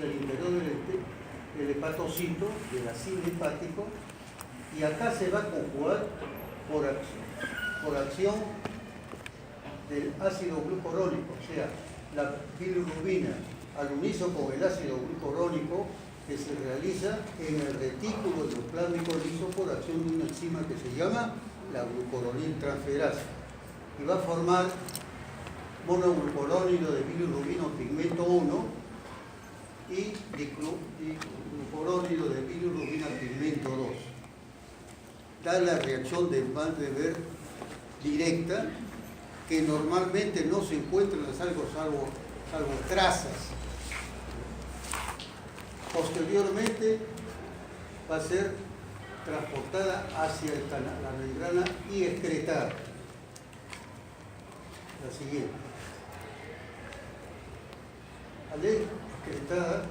el interior del hepatocito, del ácido hepático, y acá se va a conjugar por acción del ácido glucurónico, o sea, la bilirrubina al unísono con el ácido glucurónico que se realiza en el retículo endoplasmico liso por acción de una enzima que se llama la glucuroniltransferasa, y va a formar monoglucurónido de bilirrubina pigmento 1 y glucurónido de bilirrubina pigmento 2. Da la reacción de Van de Ver directa, que normalmente no se encuentra en las algas salvo trazas. Posteriormente va a ser transportada hacia la membrana y excretada. La siguiente. Al excretada,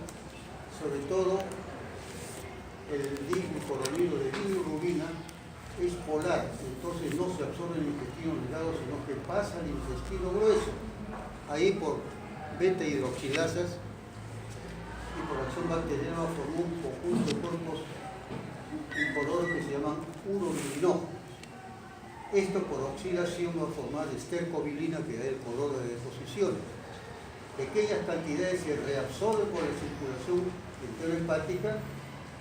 sobre todo el diglucuronilo de bilirrubina es polar, entonces no se absorbe en el intestino delgado, sino que pasa al intestino grueso, ahí por beta hidroxilasas y por acción bacteriana formó un conjunto de cuerpos incolores que se llaman urobilinógenos. Esto por oxidación va a formar estercobilina, que da el color de deposición. Pequeñas cantidades se reabsorben por la circulación enterohepática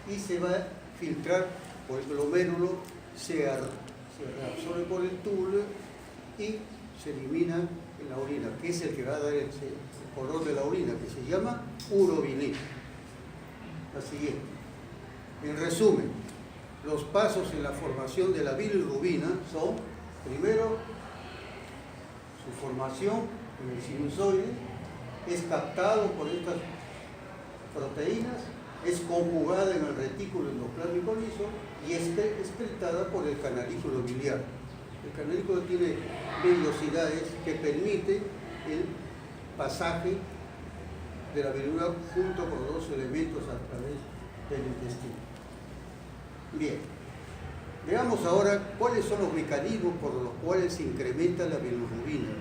y se va a filtrar por el glomérulo, se reabsorbe por el túbulo y se elimina en la orina, que es el que va a dar el color de la orina, que se llama urobilina. La siguiente. En resumen, los pasos en la formación de la bilirrubina son, primero, su formación en el sinusoide, es captado por estas proteínas, es conjugada en el retículo endoplasmico liso y es excretada por el canalículo biliar. El canalículo tiene vellosidades que permiten el pasaje de la bilirrubina junto con los dos elementos a través del intestino. Bien, veamos ahora cuáles son los mecanismos por los cuales se incrementa la bilirrubina,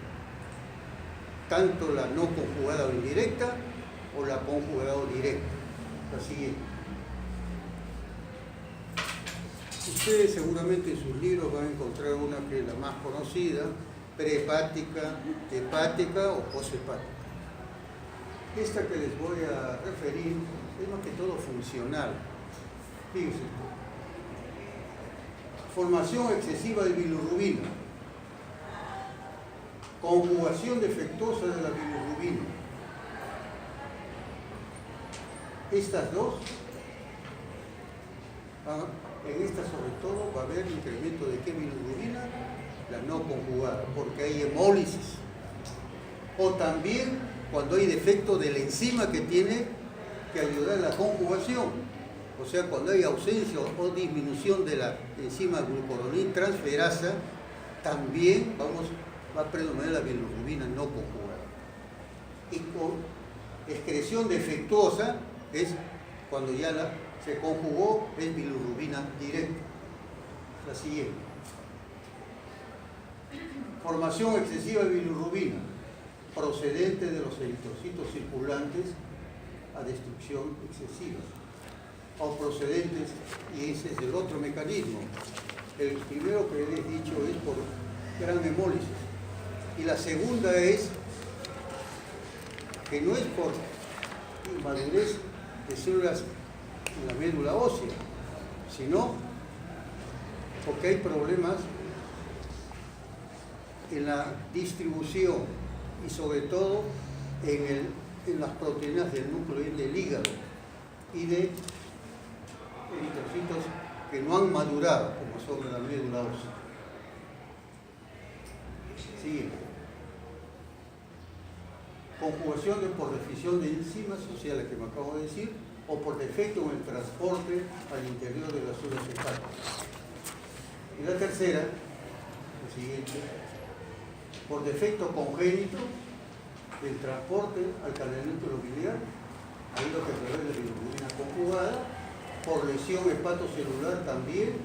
tanto la no conjugada o indirecta o la conjugada o directa. La siguiente. Ustedes seguramente en sus libros van a encontrar una que es la más conocida, prehepática, hepática o poshepática. Esta que les voy a referir es más que todo funcional. Fíjense. Formación excesiva de bilirrubina, conjugación defectuosa de la bilirrubina. Estas dos, en estas sobre todo va a haber incremento de qué bilirrubina, la no conjugada, porque hay hemólisis. O también cuando hay defecto de la enzima que tiene que ayudar a la conjugación. O sea, cuando hay ausencia o disminución de la enzima glucuroniltransferasa, también va a predominar la bilirrubina no conjugada. Y con excreción defectuosa es cuando ya se conjugó, es bilirrubina directa. La siguiente. Formación excesiva de bilirrubina, procedente de los eritrocitos circulantes a destrucción excesiva, o procedentes, y ese es el otro mecanismo. El primero que les he dicho es por gran hemólisis, y la segunda es que no es por inmadurez de células en la médula ósea, sino porque hay problemas en la distribución y sobre todo en las proteínas del núcleo del hígado y de eritrocitos que no han madurado, como sobre la médula ósea. Siguiente. Conjugación por deficiencia de enzimas sociales que me acabo de decir, o por defecto en el transporte al interior de las células hepáticas. Y la tercera, la siguiente, por defecto congénito del transporte al canalículo biliar, ahí lo que prevé la bilirrubina conjugada, por lesión hepatocelular también,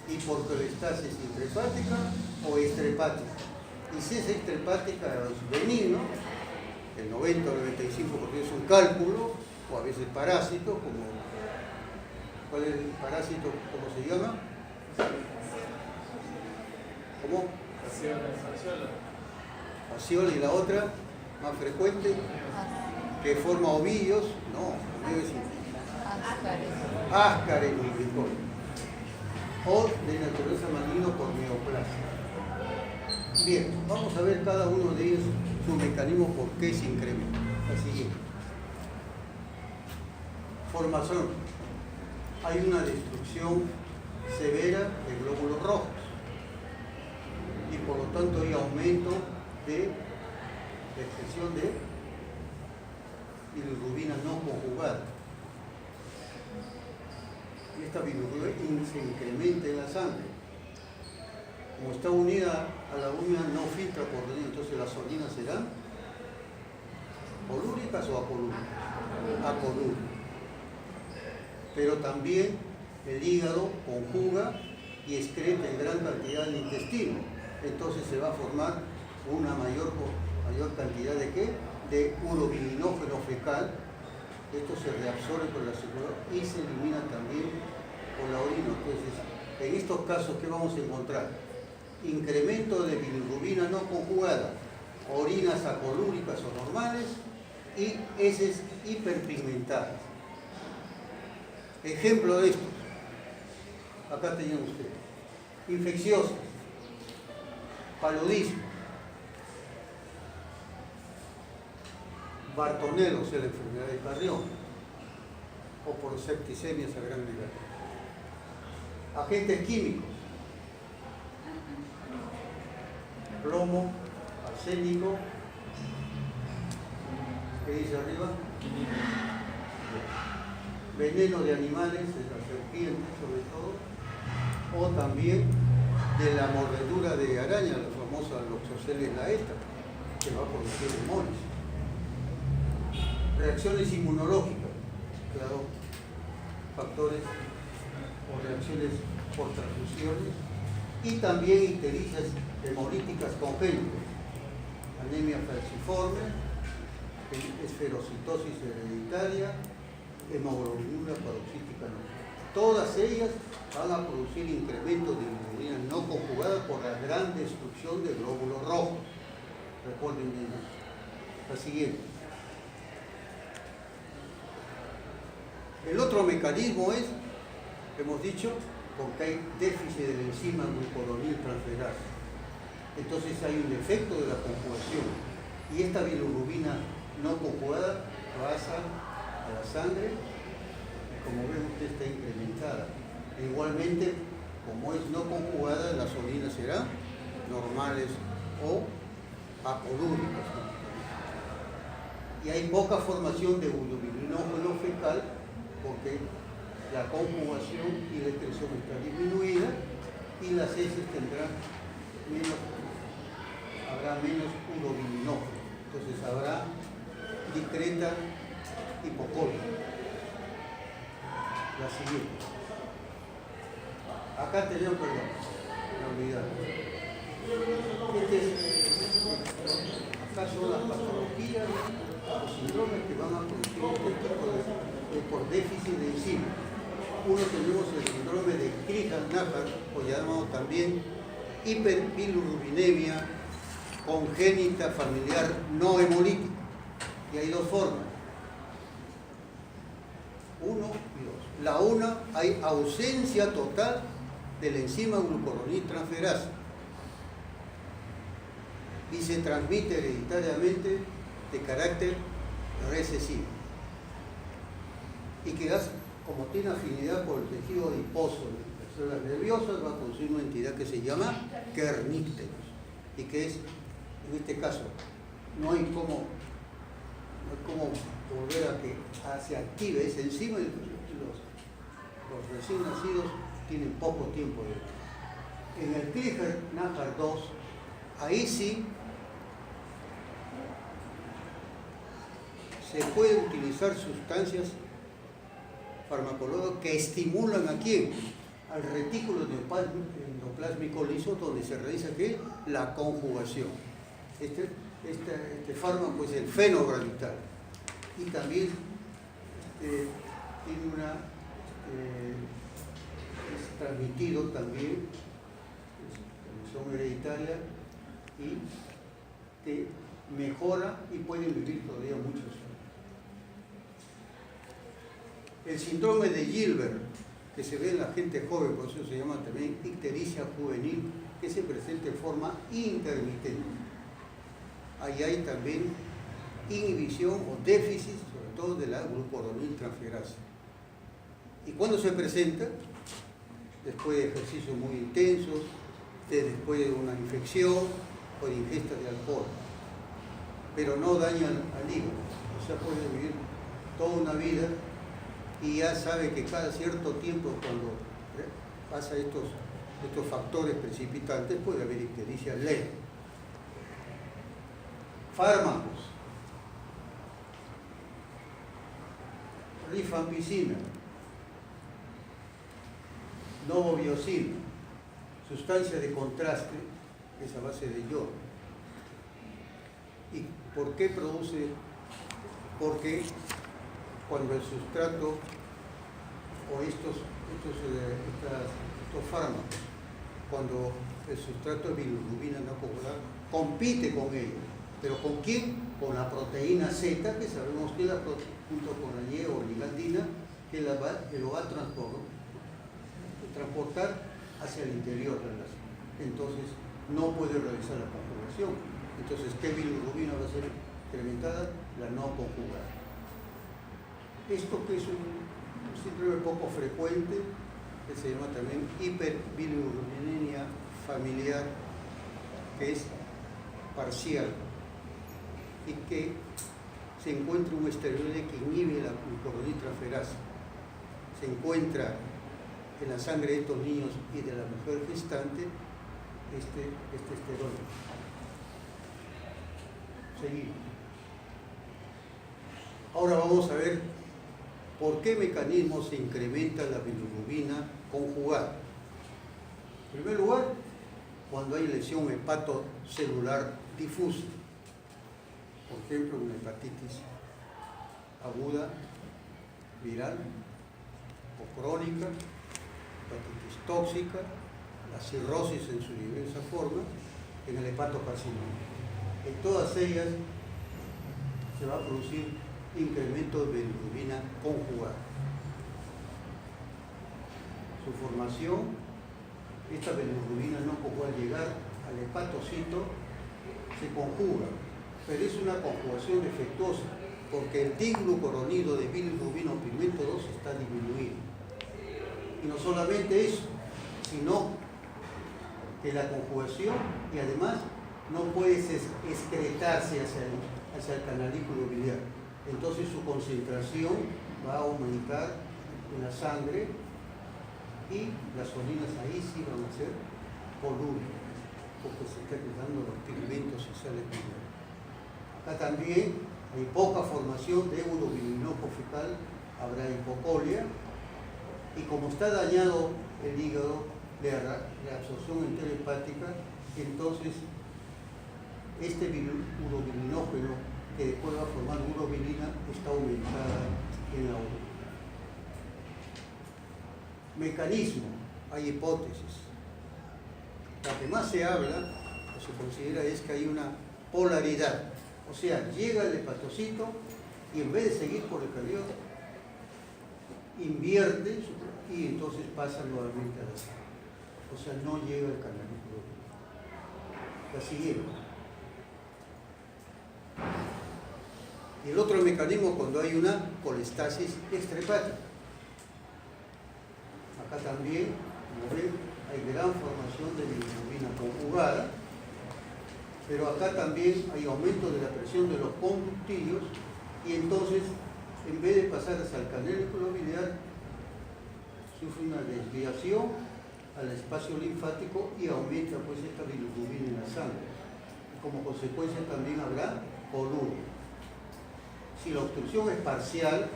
y por colestasis intrahepática o extrahepática. Y si es extrahepática es benigno, el 90 o el 95% es un cálculo, o a veces parásitos, como, ¿cuál es el parásito? ¿Cómo se llama? ¿Cómo? Fasciola. Y la otra, más frecuente, que forma ovillos, no, debe decir áscares nigricol, o de naturaleza maligno por neoplasia. Bien, vamos a ver cada uno de ellos su mecanismo por qué se incrementa. La siguiente. Formación. Hay una destrucción severa de glóbulos rojos y por lo tanto hay aumento de la expresión de bilirrubina no conjugada. Y esta bilirrubina se incrementa en la sangre. Como está unida a la uña, no filtra por dentro, entonces las solinas serán polúricas o apolúricas. Apolúricas. Pero también el hígado conjuga y excreta en gran cantidad el intestino. Entonces se va a formar una mayor cantidad de ¿qué? De urobilinógeno fecal. Esto se reabsorbe por la circulación y se elimina también por la orina. Entonces, en estos casos, ¿qué vamos a encontrar? Incremento de bilirrubina no conjugada, orinas apolúricas o normales y heces hiperpigmentadas. Ejemplo de estos, acá tenían ustedes, infecciosas, paludismo, Bartonella, o sea, la enfermedad de Carrión, o por septicemias a gran nivel. Agentes químicos, plomo, arsénico, ¿qué dice arriba? Veneno de animales, de las serpientes sobre todo, o también de la mordedura de araña, la famosa Loxosceles laeta, que va a producir hemolis. Reacciones inmunológicas, claro, factores o reacciones por transfusiones, y también ictericias hemolíticas congénitas, anemia falciforme, esferocitosis hereditaria, hemoglobina paroxística no. Todas ellas van a producir incremento de bilirrubina no conjugada por la gran destrucción de glóbulos rojos. Recuerden bien eso. La siguiente. El otro mecanismo es, hemos dicho, porque hay déficit de la enzima glucuronil transferasa. Entonces hay un defecto de la conjugación y esta bilirrubina no conjugada pasa a la sangre y como ven usted está incrementada. E igualmente, como es no conjugada, las orinas serán normales o apolúricas. Y hay poca formación de urobilinógeno fecal porque la conjugación y la excreción está disminuida y las heces habrá menos urobilinógeno. Entonces habrá discreta hipocolia. La siguiente. Acá tenemos, perdón, la unidad. Acá son las patologías o síndromes que van a producir este tipo de por déficit de enzima. Uno tenemos el síndrome de Crigler-Najjar, o llamado también hiperbilirrubinemia congénita familiar no hemolítica. Y hay dos formas. 1 y 2. La una, hay ausencia total de la enzima glucuronil transferasa y se transmite hereditariamente de carácter recesivo y que como tiene afinidad por el tejido adiposo de las células nerviosas va a producir una entidad que se llama kernícteros y que es, en este caso, no hay como volver a que se active esa enzima y los recién nacidos tienen poco tiempo de... En el Crigler-Najjar 2, ahí sí se pueden utilizar sustancias farmacológicas que estimulan ¿a quién? Al retículo endoplásmico liso donde se realiza ¿qué? La conjugación. Este fármaco es el fenobarbital y también es transmitido también, es condición hereditaria y te mejora y pueden vivir todavía muchos años. El síndrome de Gilbert, que se ve en la gente joven, por eso se llama también ictericia juvenil, que se presenta en forma intermitente. Ahí hay también inhibición o déficit, sobre todo de la glucuroniltransferasa. ¿Y cuándo se presenta? Después de ejercicios muy intensos, después de una infección o de ingesta de alcohol. Pero no daña al hígado. O sea, puede vivir toda una vida y ya sabe que cada cierto tiempo, cuando pasa estos factores precipitantes, puede haber ictericia leve. Fármacos. Rifampicina, novobiocina, sustancia de contraste, es a base de yodo. ¿Y por qué produce? Porque cuando el sustrato o estos fármacos, cuando el sustrato de bilirrubina no coagulada compite con ellos. ¿Pero con quién? Con la proteína Z, que sabemos que junto con la Y o ligandina, que lo va a transportar hacia el interior de la célula. Entonces, no puede realizar la conjugación. Entonces, ¿qué bilirrubina va a ser incrementada? La no conjugada. Esto que es un síndrome poco frecuente, que se llama también hiperbilirrubinemia familiar, que es parcial y que se encuentra un esteroide que inhibe la glucuroniltransferasa. Se encuentra en la sangre de estos niños y de la mujer gestante este esteroide. Seguimos. Ahora vamos a ver por qué mecanismo se incrementa la bilirrubina conjugada. En primer lugar, cuando hay lesión hepatocelular difusa, por ejemplo, una hepatitis aguda, viral o crónica, hepatitis tóxica, la cirrosis en su diversa forma, en el hepatocarcinoma. En todas ellas se va a producir incremento de bilirrubina conjugada. Su formación, esta bilirrubina no conjugada al llegar al hepatocito se conjuga, pero es una conjugación defectuosa porque el diglucuronido de bilirrubina o pigmento 2 está disminuido. Y no solamente eso, sino que la conjugación y además no puede excretarse hacia el canalículo biliar. Entonces su concentración va a aumentar en la sangre y las orinas ahí sí van a ser colúricas, porque se están quedando los pigmentos y sales biliares. Acá también hay poca formación de urobilinógeno fecal, habrá hipocolia, y como está dañado el hígado de absorción enterohepática, entonces este urobilinógeno que después va a formar urobilina está aumentada en la orina. Mecanismo, hay hipótesis. La que más se habla o se considera es que hay una polaridad, o sea, llega el hepatocito y en vez de seguir por el cardio, invierte y entonces pasa nuevamente a la sangre. O sea, no llega al canalículo biliar. La siguiente. Y el otro mecanismo cuando hay una colestasis extrahepática. Acá también, como ven, hay gran formación de bilirrubina conjugada, pero acá también hay aumento de la presión de los conductillos y entonces, en vez de pasar hacia el canalículo biliar, sufre una desviación al espacio linfático y aumenta pues esta bilirrubina en la sangre. Como consecuencia también habrá coluria. Si la obstrucción es parcial,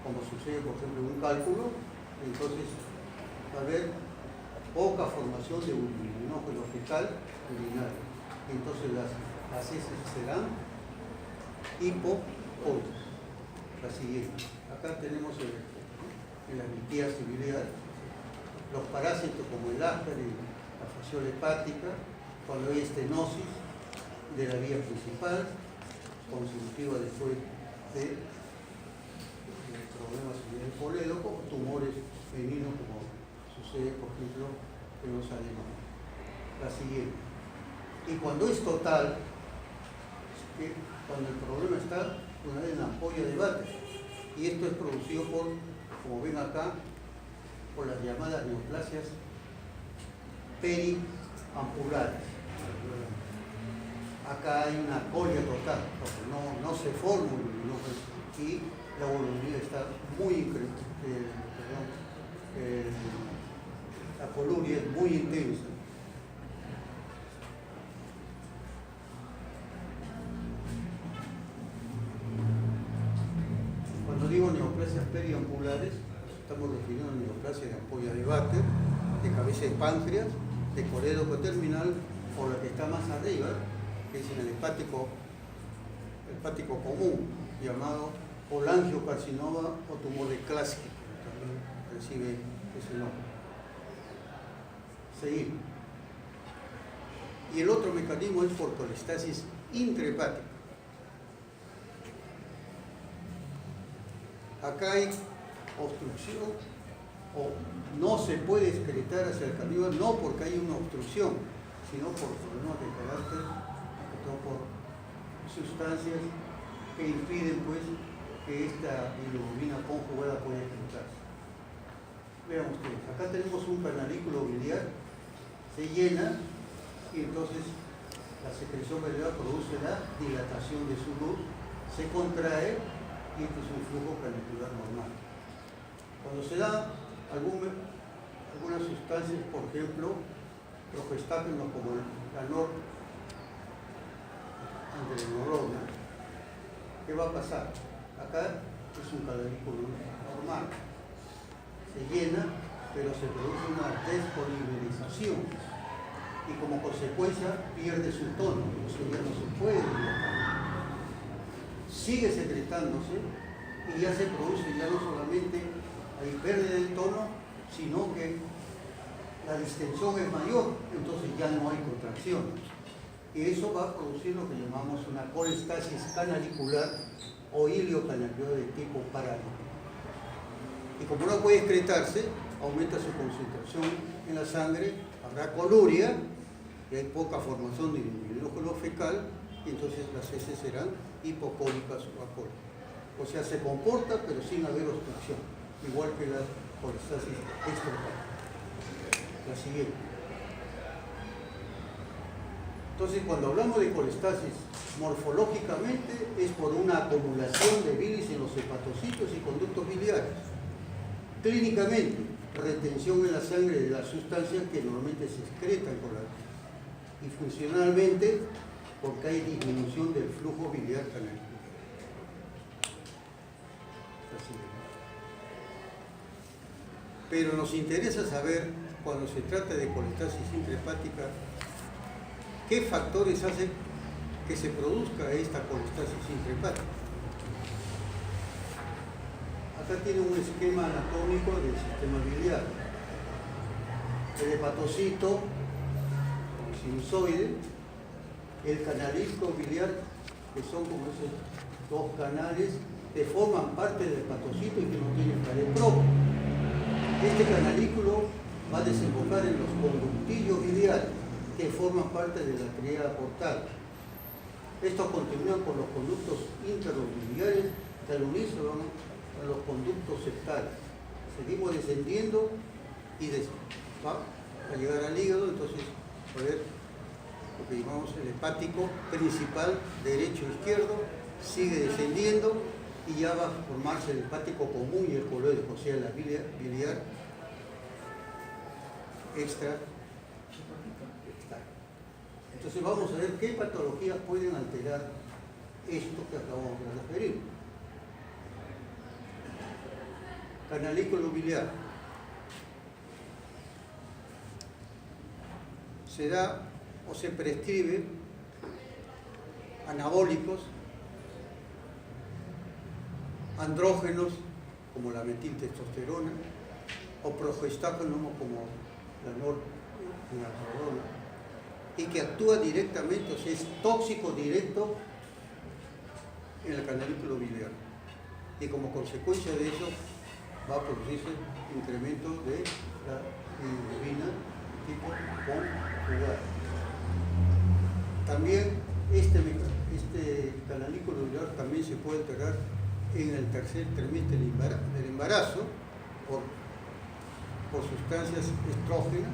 como sucede por ejemplo en un cálculo, entonces va a haber poca formación de urobilinógeno fecal urinario. Entonces las heces serán hipocólicas. La siguiente. Acá tenemos el en la litiasis biliar, los parásitos como el after y la fasciola hepática, cuando hay estenosis de la vía principal, constitutiva después de problemas en el polédoco, tumores benignos como sucede, por ejemplo, en los alemanes. La siguiente. Y cuando es total, cuando el problema está una vez en la ampolla de Bates, y esto es producido por, como ven acá, por las llamadas neoplasias periampulares. Acá hay una colia total, porque no se forma un luminoso y la volumina está muy la coluria es muy intensa. Cuando digo neoplasias periampulares, estamos refiriendo a neoplasia de ampolla de Bates, de cabeza de páncreas, de colédoco terminal, o la que está más arriba, que es en el hepático común, llamado colangiocarcinoma o tumor de Klatskin, también recibe ese nombre. Seguimos. Y el otro mecanismo es por colestasis intrahepática. Acá hay obstrucción, o no se puede excretar hacia el caníbal, no porque hay una obstrucción, sino por problemas de carácter, sobre todo por sustancias que impiden pues que esta bilirrubina conjugada pueda excretarse. Vean ustedes, acá tenemos un canalículo biliar, se llena y entonces la secreción biliar produce la dilatación de su luz, se contrae y este es un flujo canicular normal. Cuando se da algunas sustancias, por ejemplo, progestágenos como la androgenolona, ¿qué va a pasar? Acá es un canalículo normal, se llena, pero se produce una despolimerización y como consecuencia pierde su tono, eso ya no se puede dilatar. Sigue secretándose y ya se produce ya no solamente hay pérdida del tono, sino que la distensión es mayor, entonces ya no hay contracción. Y eso va a producir lo que llamamos una colestasis canalicular o iliocanalicular de tipo paralítico. Y como no puede excretarse, aumenta su concentración en la sangre, habrá coluria, y hay poca formación de hidrógeno fecal, y entonces las heces serán hipocólicas o acólicas. O sea, se comporta pero sin haber obstrucción, igual que la colestasis extrahepática. La siguiente. Entonces, cuando hablamos de colestasis, morfológicamente es por una acumulación de bilis en los hepatocitos y conductos biliares. Clínicamente, retención en la sangre de las sustancias que normalmente se excretan por la vida. Y funcionalmente, porque hay disminución del flujo biliar canal. Pero nos interesa saber, cuando se trata de colestasis intrahepática, ¿qué factores hacen que se produzca esta colestasis intrahepática? Acá tiene un esquema anatómico del sistema biliar. El hepatocito, sinusoide, el canalículo biliar, que son como esos dos canales que forman parte del hepatocito y que no tienen pared propia. Este canalículo va a desembocar en los conductillos biliares, que forman parte de la tríada portal. Estos continúan por los conductos interbiliares que al unirse van a los conductos septales. Seguimos descendiendo y va a llegar al hígado, entonces a ver lo que llamamos el hepático principal, derecho e izquierdo, sigue descendiendo y ya va a formarse el hepático común y el coloides, o sea, la biliar extra. Entonces vamos a ver qué patologías pueden alterar esto que acabamos de referir. Canalículo biliar. Se da o se prescribe anabólicos, andrógenos como la metiltestosterona, o progestágeno como la norepinefrina, y que actúa directamente, o sea, es tóxico directo en el canalículo biliar. Y como consecuencia de eso va a producirse incremento de la bilirrubina tipo conjugada. También este canalículo biliar también se puede alterar en el tercer trimestre del embarazo por sustancias estrógenas,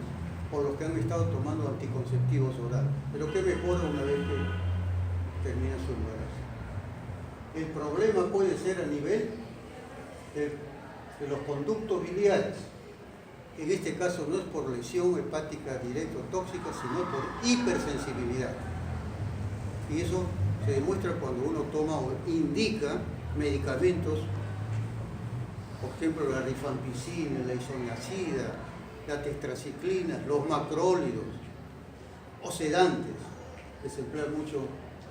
por los que han estado tomando anticonceptivos orales, pero que mejora una vez que termina su embarazo. El problema puede ser a nivel de los conductos biliares. En este caso no es por lesión hepática directa o tóxica, sino por hipersensibilidad. Y eso se demuestra cuando uno toma o indica medicamentos, por ejemplo la rifampicina, la isoniazida, la tetraciclina, los macrólidos o sedantes, que se emplean mucho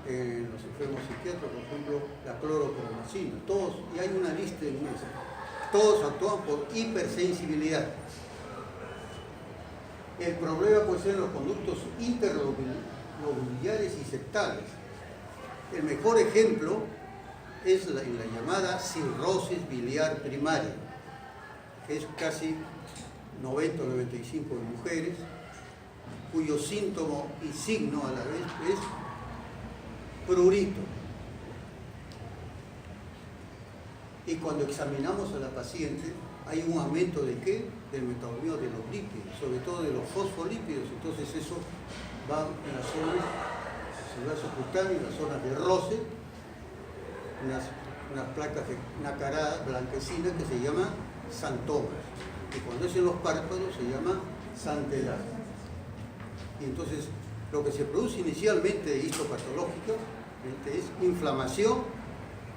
en los enfermos psiquiátricos, por ejemplo la cloropromacina, todos, y hay una lista inmensa, todos actúan por hipersensibilidad. El problema puede ser en los conductos interlobuliares y septales. El mejor ejemplo es la llamada cirrosis biliar primaria, que es casi 90 o 95 de mujeres, cuyo síntoma y signo a la vez es prurito. Y cuando examinamos a la paciente, hay un aumento de ¿qué? Del metabolismo de los lípidos, sobre todo de los fosfolípidos. Entonces eso va en las zonas subcutáneas, en las zonas de roce, unas placas nacaradas, blanquecinas, que se llaman xantomas. Y cuando es en los párpados se llama xantelar. Y entonces lo que se produce inicialmente histopatológica es inflamación,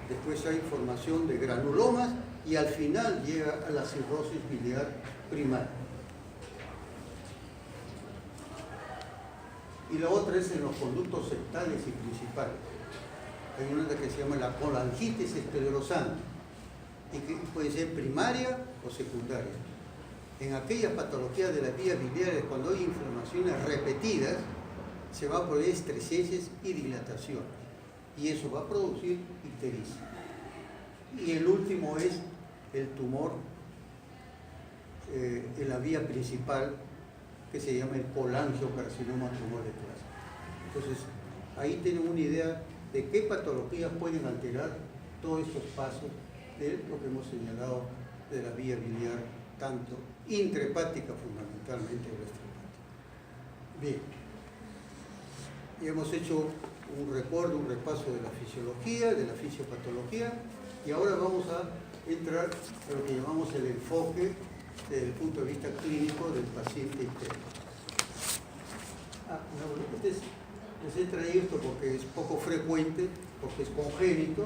después hay formación de granulomas y al final llega a la cirrosis biliar primaria. Y la otra es en los conductos septales y principales. Hay una que se llama la colangitis esclerosante y que puede ser primaria o secundaria. En aquellas patologías de las vías biliares, cuando hay inflamaciones repetidas, se va a producir estrecheces y dilataciones, y eso va a producir ictericia. Y el último es el tumor en la vía principal, que se llama el colangiocarcinoma tumor de plasma. Entonces, ahí tienen una idea de qué patologías pueden alterar todos estos pasos de lo que hemos señalado de la vía biliar, tanto intrahepática fundamentalmente o extrahepática. Bien, y hemos hecho un repaso de la fisiología, de la fisiopatología, y ahora vamos a entrar a lo que llamamos el enfoque desde el punto de vista clínico del paciente interno. Les he traído esto porque es poco frecuente, porque es congénito,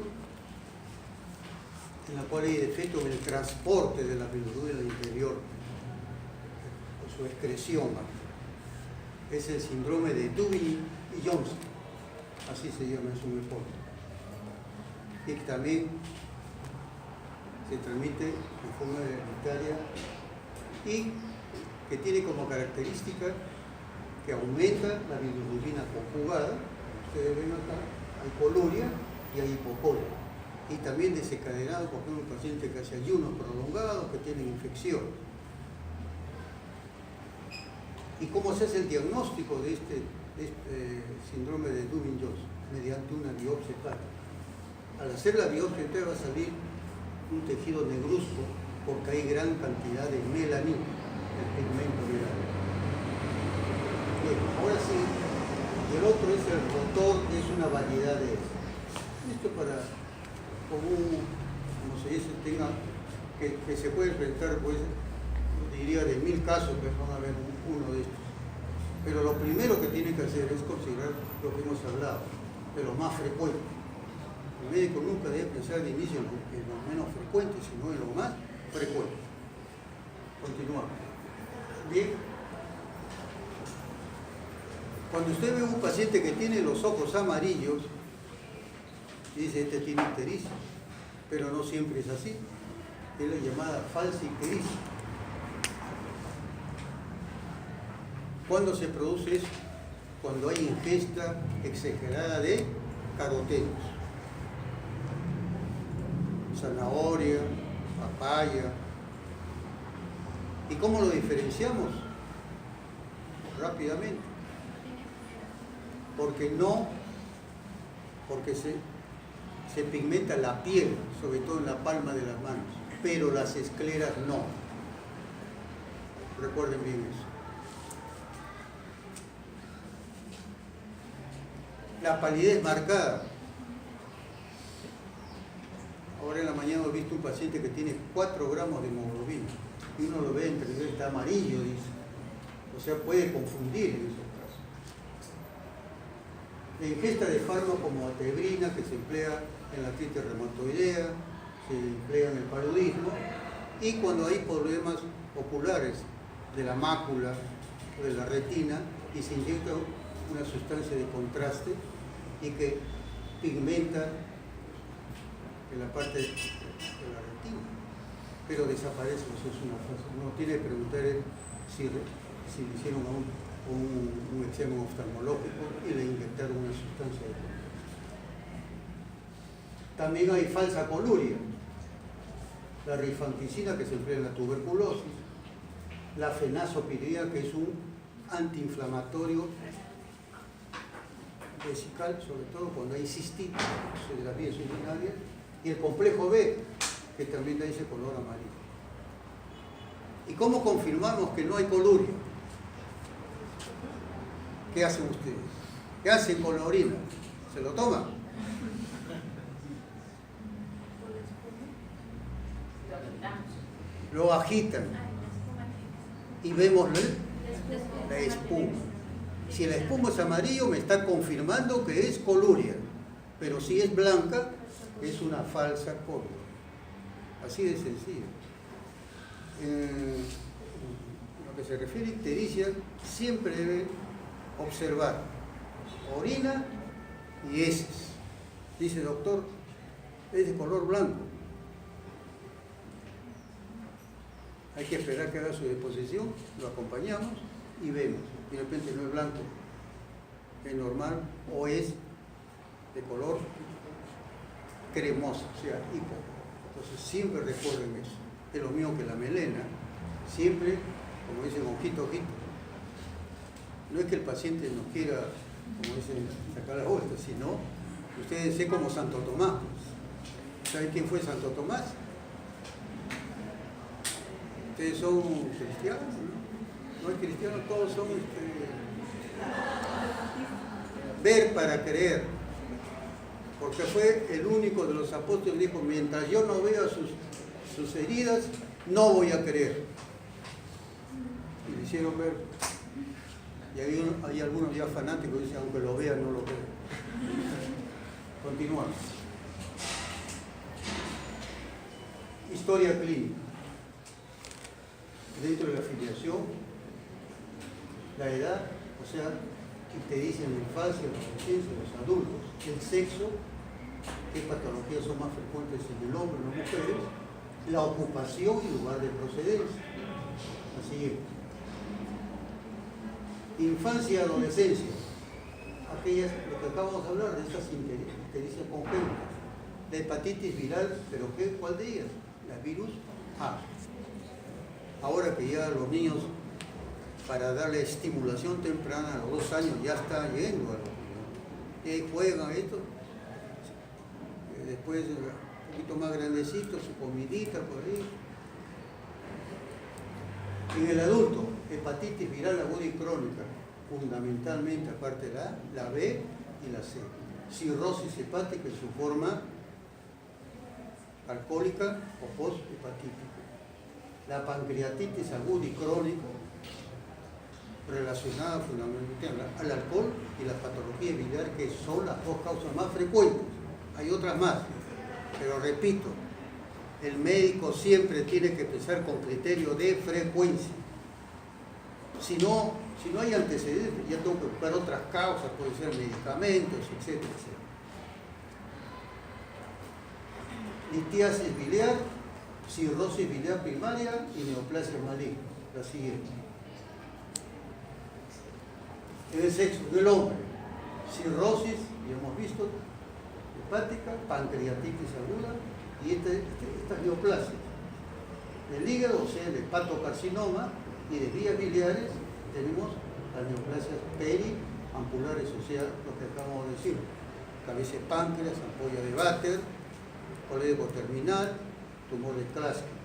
en la cual hay defecto en el transporte de la bilirrubina al interior, o su excreción. Es el síndrome de Dubin y Johnson, así se llama en su reporte, y que también se transmite en forma hereditaria y que tiene como característica que aumenta la bilirrubina conjugada. Ustedes ven acá, hay coluria y hay hipocoria. Y también desencadenado por ejemplo un paciente que hace ayunos prolongados, que tienen infección. ¿Y cómo se hace el diagnóstico de este síndrome de Dubin-Johnson? Mediante una biopsia hepática. Al hacer la biopsia usted va a salir un tejido negruzco porque hay gran cantidad de melanina, el pigmento melanina. Bien, ahora sí, y el otro es el rotor, que es una variedad de esto para, como se dice, que se puede enfrentar, pues, diría de 1000 casos que van a haber uno de estos. Pero lo primero que tiene que hacer es considerar lo que hemos hablado, de lo más frecuente. El médico nunca debe pensar de inicio en lo menos frecuente, sino en lo más frecuente. Continuamos. Bien. Cuando usted ve a un paciente que tiene los ojos amarillos, dice, este tiene ictericia, pero no siempre es así. es la llamada falsa ictericia. ¿Cuándo se produce eso? Cuando hay ingesta exagerada de carotenos. Zanahoria, papaya. ¿Y cómo lo diferenciamos? Rápidamente. Porque se pigmenta la piel, sobre todo en la palma de las manos, pero las escleras no. Recuerden bien eso. La palidez marcada. Ahora en la mañana he visto un paciente que tiene 4 gramos de hemoglobina y uno lo ve entre está amarillo, dice. O sea, puede confundir en esos casos. La ingesta de fármacos como atebrina, que se emplea en la artritis reumatoidea, se emplea en el paludismo, y cuando hay problemas oculares de la mácula o de la retina y se inyecta una sustancia de contraste y que pigmenta en la parte de la retina, pero desaparece. Eso es una fase. Uno tiene que preguntar si le hicieron un examen oftalmológico y le inyectaron una sustancia de contraste. También hay falsa coluria, la rifampicina, que se emplea en la tuberculosis, la fenazopiridina, que es un antiinflamatorio vesical, sobre todo cuando hay cistitis de las vías urinarias, y el complejo B, que también da ese color amarillo. ¿Y cómo confirmamos que no hay coluria? ¿Qué hacen ustedes? ¿Qué hacen con la orina? ¿Se lo toman? Lo agitan y vemos la espuma. Si la espuma es amarillo, me está confirmando que es coluria, pero si es blanca, es una falsa coluria. Así de sencillo. En lo que se refiere a ictericia, siempre debe observar orina y heces. Dice, doctor, es de color blanco. Hay que esperar que haga su deposición, lo acompañamos y vemos. De repente no es blanco, es normal o es de color cremoso, o sea, hipo. Entonces siempre recuerden eso. Es lo mismo que la melena. Siempre, como dicen, ojito, ojito. No es que el paciente nos quiera, como dicen, sacar la vuelta, sino ustedes sé como Santo Tomás. ¿Saben quién fue Santo Tomás? Ustedes son cristianos, ¿no? No es cristiano, todos son ver para creer, porque fue el único de los apóstoles que dijo, mientras yo no vea sus heridas, no voy a creer. Y le hicieron ver. Y hay algunos ya fanáticos que dicen, aunque lo vean, no lo creen. Continuamos. Historia clínica. Dentro de la filiación, la edad, o sea, te dicen la infancia, la adolescencia, los adultos, el sexo, qué patologías son más frecuentes en el hombre, en las mujeres, la ocupación y lugar de procedencia. Así es. Infancia y adolescencia, aquellas, lo que acabamos de hablar, de estas ictericias congénitas, la hepatitis viral, pero ¿cuál de ellas? La virus A. Ahora que ya los niños, para darle estimulación temprana a los 2 años, ya está yendo a los niños. Juegan esto, después un poquito más grandecito, su comidita por ahí. En el adulto, hepatitis viral aguda y crónica, fundamentalmente, aparte de la B y la C. Cirrosis hepática en su forma alcohólica o posthepatítica. La pancreatitis aguda y crónica, relacionada fundamentalmente al alcohol y la patología biliar, que son las 2 causas más frecuentes. Hay otras más, pero repito, el médico siempre tiene que pensar con criterio de frecuencia. Si no hay antecedentes, ya tengo que buscar otras causas, puede ser medicamentos, etcétera, etcétera. Litiasis biliar, cirrosis biliar primaria y neoplasia maligna. La siguiente. En el sexo del hombre, cirrosis, ya hemos visto, hepática, pancreatitis aguda y estas neoplasias. Del hígado, o sea, el hepatocarcinoma, y de vías biliares tenemos las neoplasias periampulares, o sea, lo que acabamos de decir, cabeza de páncreas, ampolla de Vater, colédoco terminal, tumor de Klatskin.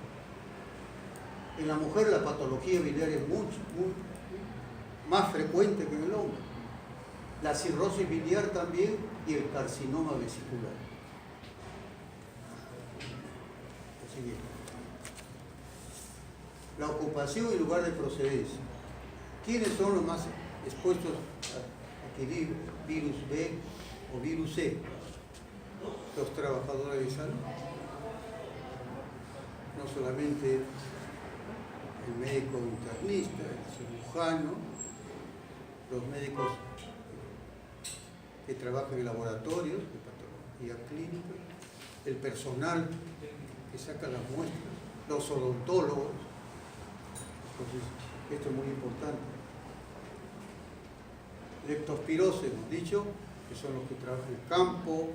En la mujer la patología biliar es mucho más frecuente que en el hombre. La cirrosis biliar también y el carcinoma vesicular. Lo siguiente. La ocupación y lugar de procedencia. ¿Quiénes son los más expuestos a adquirir virus B o virus C? Los trabajadores de salud. No solamente el médico internista, el cirujano, los médicos que trabajan en laboratorios de patología clínica, el personal que saca las muestras, los odontólogos. Entonces, esto es muy importante. Leptospirosis, hemos dicho, que son los que trabajan en el campo,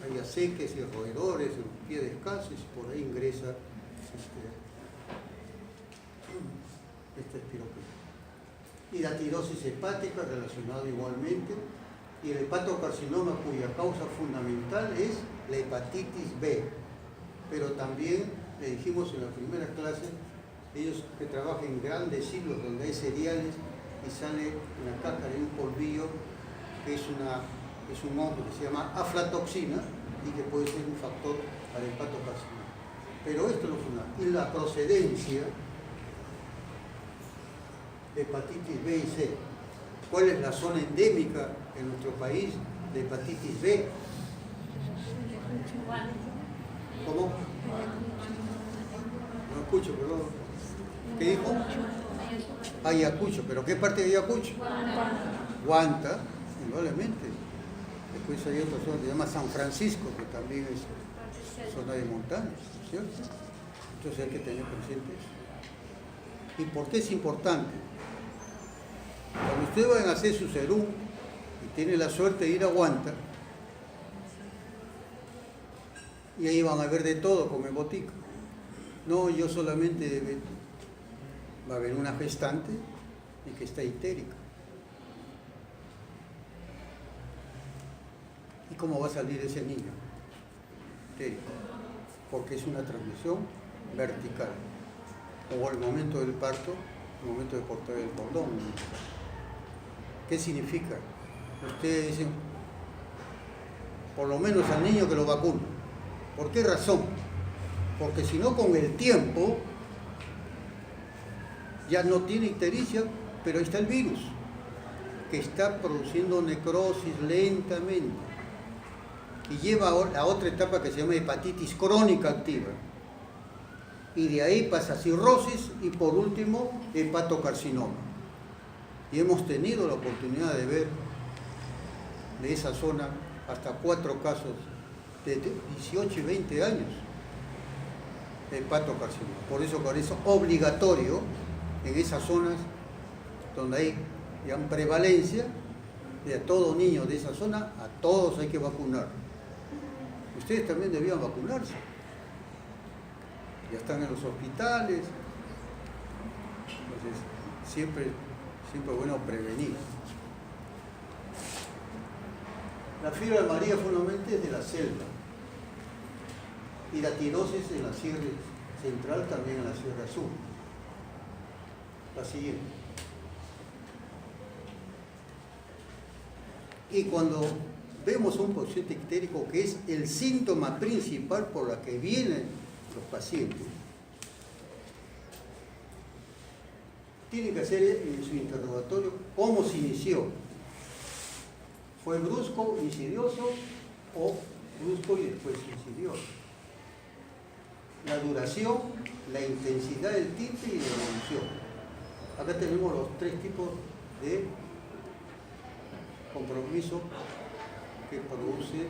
hay aceques y roedores, en los pies descalzos, y por ahí ingresa esta espiroqueta. Y la tirosis hepática relacionada igualmente, y el hepatocarcinoma cuya causa fundamental es la hepatitis B. Pero también, le dijimos en la primera clase, ellos que trabajan en grandes silos donde hay cereales y sale una cáscara de un polvillo que es un hongo que se llama aflatoxina y que puede ser un factor para el hepatocarcinoma. Pero esto no es una. Y la procedencia de hepatitis B y C. ¿Cuál es la zona endémica en nuestro país de hepatitis B? ¿Cómo? No escucho, perdón. ¿Qué dijo? Ayacucho. ¿Pero qué parte de Ayacucho? Guanta, indudablemente. Después hay otra zona que se llama San Francisco, que también es zona de montañas, ¿cierto? Entonces hay que tener presente eso. ¿Y por qué es importante? Cuando ustedes van a hacer su serum y tienen la suerte de ir a Guanta, y ahí van a ver de todo como en botica. No, yo solamente va a haber una gestante y que está histérica. ¿Y cómo va a salir ese niño? Histérico. Porque es una transmisión vertical. O al momento del parto, el momento de cortar el cordón. ¿Qué significa? Ustedes dicen, por lo menos al niño que lo vacunen. ¿Por qué razón? Porque si no, con el tiempo ya no tiene ictericia, pero ahí está el virus, que está produciendo necrosis lentamente y lleva a otra etapa que se llama hepatitis crónica activa. Y de ahí pasa a cirrosis y por último hepatocarcinoma. Y hemos tenido la oportunidad de ver de esa zona hasta 4 casos de 18 y 20 años de hepatocarcinoma. Por eso es obligatorio en esas zonas donde hay prevalencia de a todo niño de esa zona, a todos hay que vacunar. Ustedes también debían vacunarse. Ya están en los hospitales. Entonces, siempre es bueno prevenir. La fiebre amarilla fundamentalmente es de la selva. Y la tirosis en la Sierra Central, también en la Sierra Sur. La siguiente. Y cuando vemos un paciente ictérico, que es el síntoma principal por la que vienen los pacientes, tienen que hacer en su interrogatorio cómo se inició. ¿Fue brusco, insidioso o brusco y después insidioso? La duración, la intensidad del tinte y la evolución. Acá tenemos los 3 tipos de compromiso que produce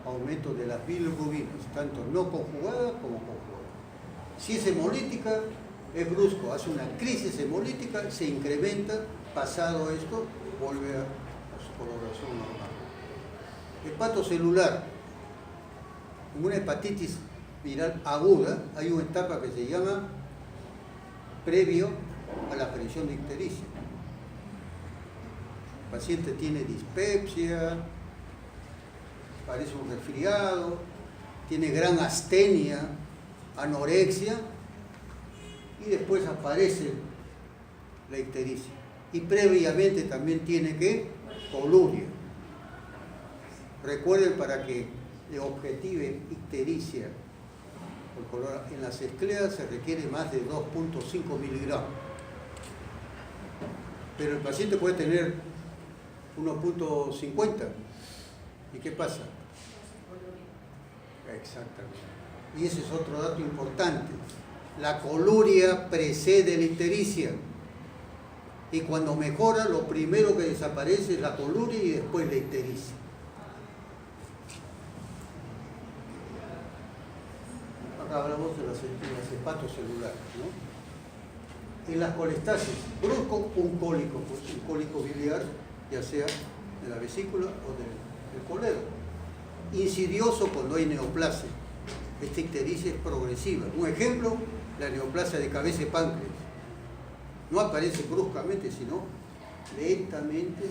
aumento de las bilirrubinas, tanto no conjugadas como conjugadas. Si es hemolítica, es brusco, hace una crisis hemolítica, se incrementa, pasado esto, vuelve a su coloración normal. Hepatocelular. En una hepatitis viral aguda hay una etapa que se llama previo a la aparición de ictericia. El paciente tiene dispepsia, parece un resfriado, tiene gran astenia, anorexia, y después aparece la ictericia. Y previamente también tiene que coluria. Recuerden, para que le objetive ictericia en las escleras se requiere más de 2.5 miligramos. Pero el paciente puede tener 1.50. ¿Y qué pasa? Exactamente. Y ese es otro dato importante. La coluria precede la ictericia. Y cuando mejora, lo primero que desaparece es la coluria y después la ictericia. Acá hablamos de las hepatocelulares, ¿no? En las colestasis, brusco, un cólico biliar, ya sea de la vesícula o del colero. Insidioso cuando hay neoplasia. Esta ictericia es progresiva. Un ejemplo, la neoplasia de cabeza y páncreas. No aparece bruscamente, sino lentamente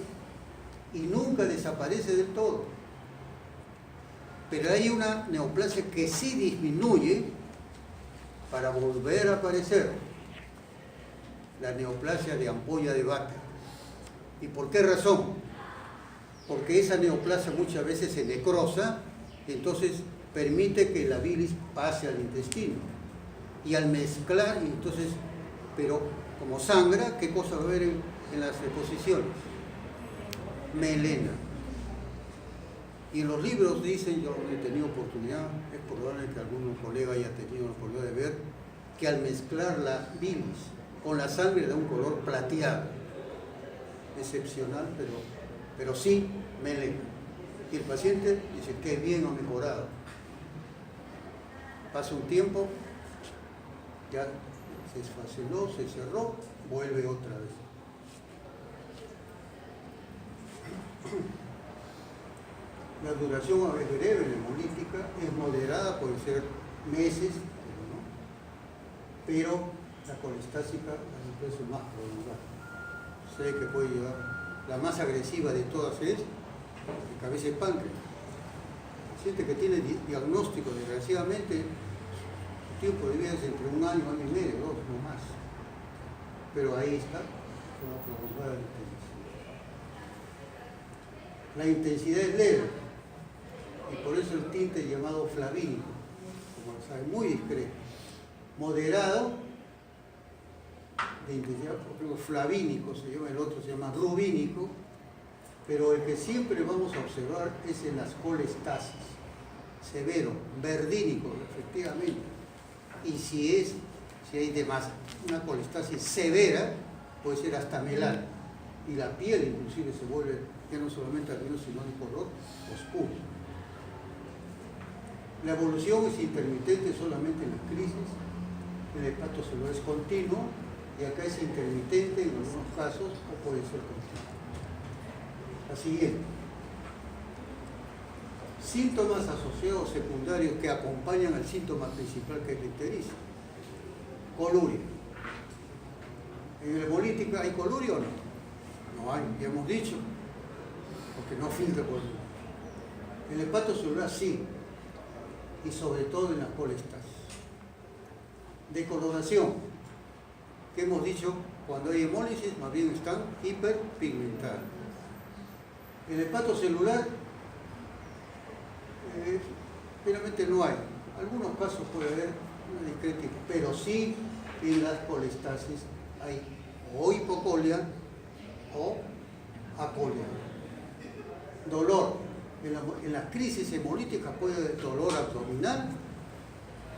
y nunca desaparece del todo. Pero hay una neoplasia que sí disminuye para volver a aparecer. La neoplasia de ampolla de Vater. ¿Y por qué razón? Porque esa neoplasia muchas veces se necrosa y entonces permite que la bilis pase al intestino. Y al mezclar, entonces, pero como sangra, ¿qué cosa va a haber en las exposiciones? Melena. Y en los libros dicen, yo no he tenido oportunidad, es probable que algún colega haya tenido la oportunidad de ver, que al mezclar la bilis con la sangre da un color plateado. Excepcional, pero sí melena. Y el paciente dice, qué bien ha mejorado. Pasa un tiempo, ya se esfaceló, se cerró, vuelve otra vez. La duración a veces breve, la hemolítica, es moderada, puede ser meses, pero la colestásica es más prolongada. Sé que puede llevar, la más agresiva de todas es de cabeza y páncreas. El paciente que tiene diagnóstico, desgraciadamente, su tiempo de vida es entre 1 año, año y medio, 2, no más. Pero ahí está, con la prolongada intensidad. La intensidad es leve, y por eso el tinte es llamado flavínico, como lo saben, muy discreto. Moderado, de intensidad, por ejemplo, flavínico se llama, el otro se llama rubínico, pero el que siempre vamos a observar es en las colestasis. Severo, verdínico, efectivamente. Y si hay una colestasis severa, puede ser hasta melar. Y la piel inclusive se vuelve, ya no solamente arenosa, sino de color oscuro. La evolución es intermitente solamente en las crisis, el hepatocelular es continuo, y acá es intermitente en algunos casos, o puede ser continuo. La siguiente. Síntomas asociados secundarios que acompañan al síntoma principal, que es la ictericia. Coluria. ¿En la hemolítica hay coluria o no? No hay, ya hemos dicho, porque no filtra por el hepatocelular sí, y sobre todo en las colestasis. Decoloración, que hemos dicho, cuando hay hemólisis, más bien están hiperpigmentadas. El hepatocelular, realmente no hay. En algunos casos puede haber una discreta, pero sí en las colestasis hay o hipocolia o acolia. Dolor. En las crisis hemolíticas puede haber dolor abdominal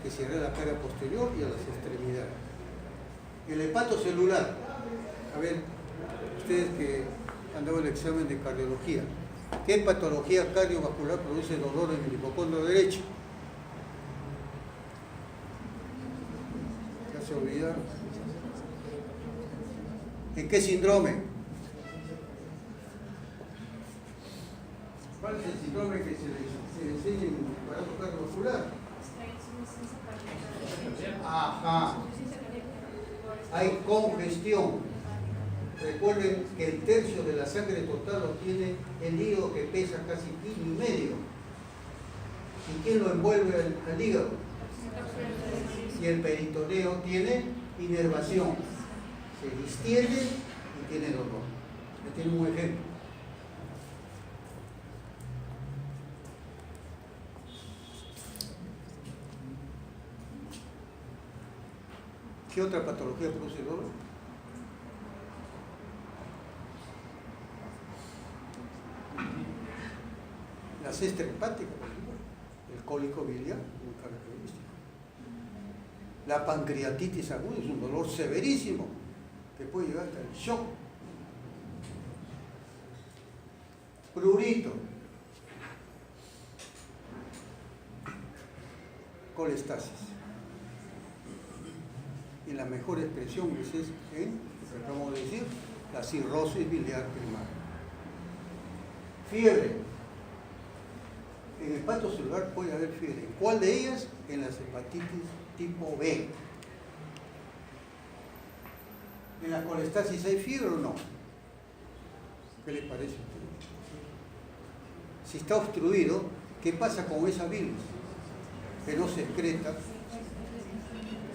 que cierra la cara posterior y a las extremidades. El hepatocelular, a ver, ustedes que han dado el examen de cardiología, ¿qué patología cardiovascular produce dolor en el hipocondrio derecho? se olvida. ¿En qué síndrome? ¿Cuál es el síndrome que se le enseña en el aparato cardiovascular? Ajá. Hay congestión. Recuerden que el tercio de la sangre total lo tiene el hígado, que pesa casi 1,5 kilos. ¿Y quién lo envuelve al hígado? Y el peritoneo tiene inervación. Se distiende y tiene dolor. Este es un ejemplo. ¿Qué otra patología produce dolor? La cesta hepática, por ejemplo, el cólico biliar, muy característico. La pancreatitis aguda es un dolor severísimo que puede llegar hasta el shock. Prurito, colestasis. Y la mejor expresión que es lo que acabamos de decir, la cirrosis biliar primaria. Fiebre. En el hepato celular puede haber fiebre. ¿Cuál de ellas? En las hepatitis tipo B. ¿En la colestasis hay fiebre o no? ¿Qué le parece a usted? Si está obstruido, ¿qué pasa con esa bilis? Que no se excreta,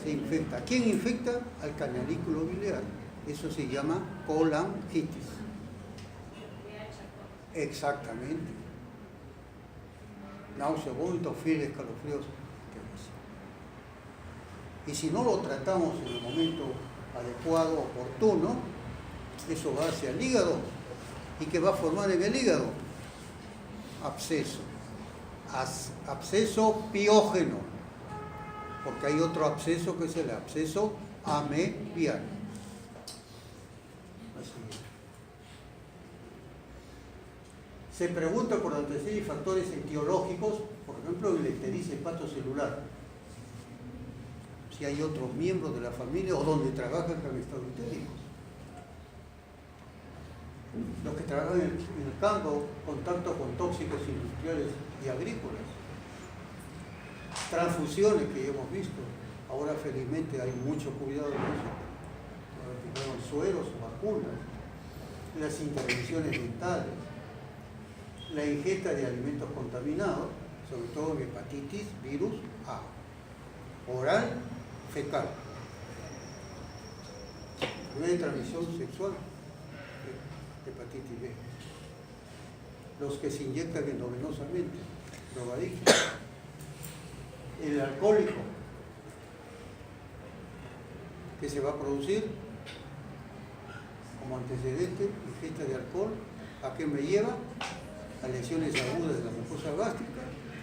se infecta. ¿Quién infecta? Al canalículo biliar. Eso se llama colangitis. Exactamente. Náusea, vómito, fiebre, escalofríos. Y si no lo tratamos en el momento adecuado, oportuno, eso va hacia el hígado. ¿Y qué va a formar en el hígado? Absceso. Absceso piógeno. Porque hay otro absceso que es el absceso amebiano. Así es. Se pregunta por antecedentes y factores etiológicos, por ejemplo, en la ictericia hepatocelular. Si hay otros miembros de la familia o donde trabajan con estados itéricos. Los que trabajan en el campo, contacto con tóxicos industriales y agrícolas. Transfusiones que ya hemos visto. Ahora felizmente hay mucho cuidado en eso. Ahora aplicaron sueros o vacunas. Las intervenciones dentales. La ingesta de alimentos contaminados, sobre todo en hepatitis, virus A. Oral, fecal. No hay transmisión sexual, hepatitis B. Los que se inyectan endovenosamente, drogadictos. El alcohólico, que se va a producir como antecedente, ingesta de alcohol, ¿a qué me lleva? A lesiones agudas de la mucosa gástrica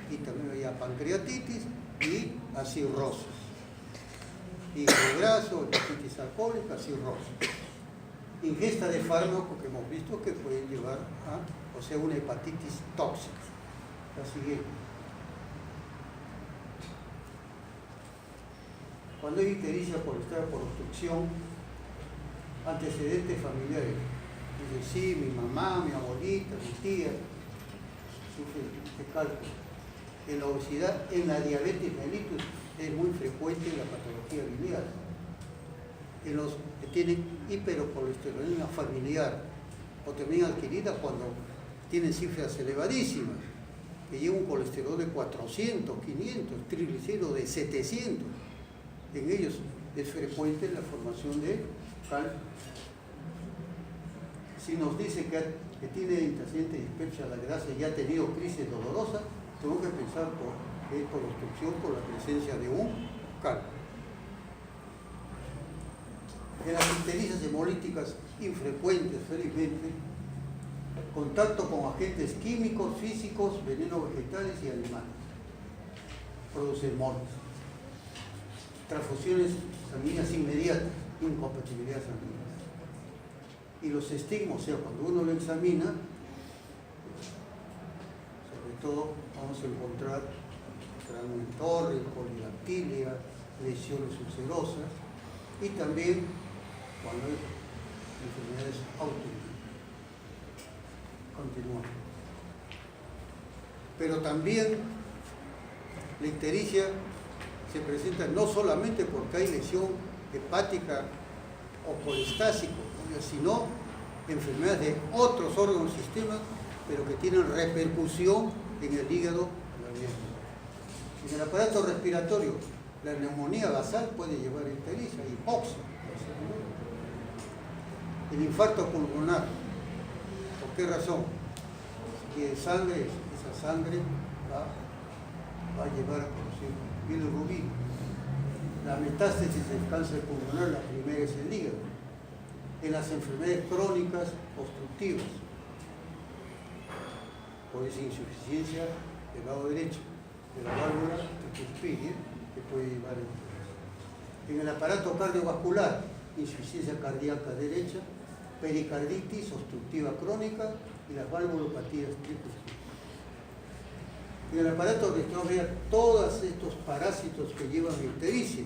y también a pancreatitis y a cirrosis. Hígado graso, hepatitis alcohólica, cirrosis. Ingesta de fármacos que hemos visto que pueden llevar a, una hepatitis tóxica. La siguiente. Cuando hay ictericia por obstrucción, antecedentes familiares. Dice, sí, mi mamá, mi abuelita, mi tía, sufre de cálculo. En la obesidad, en la diabetes mellitus, es muy frecuente la patología biliar. En los que tienen hipercolesterolemia familiar o también adquirida cuando tienen cifras elevadísimas, que lleva un colesterol de 400, 500, triglicéridos de 700. En ellos es frecuente la formación de cálculo. Si nos dice que tiene antecedente de dispepsia a la grasa y ha tenido crisis dolorosa, tengo que pensar que es por obstrucción por la presencia de un cálculo. En las ictericias hemolíticas infrecuentes, felizmente, contacto con agentes químicos, físicos, venenos vegetales y animales. Produce hemólise. Transfusiones sanguíneas inmediatas, incompatibilidad sanguínea. Y los estigmas, o sea, cuando uno lo examina, sobre todo vamos a encontrar cráneo en torre, polidactilia, lesiones ulcerosas, y también cuando hay enfermedades autoinmunes. Continúa. Pero también la ictericia se presenta no solamente porque hay lesión hepática o colestásico, sino enfermedades de otros órganos y sistemas, pero que tienen repercusión en el hígado. En el aparato respiratorio, la neumonía basal puede llevar ictericia, hipoxia. El infarto pulmonar, ¿por qué razón? Que sangre, esa sangre va a llevar a producir bilirrubina. La metástasis del cáncer pulmonar, la primera es el hígado. En las enfermedades crónicas obstructivas, por esa insuficiencia del lado derecho de la válvula tricuspidia, que puede llevar a en el aparato cardiovascular, insuficiencia cardíaca derecha, pericarditis obstructiva crónica y las valvulopatías tricuspídeas. En el aparato respiratorio, todos estos parásitos que llevan ictericia,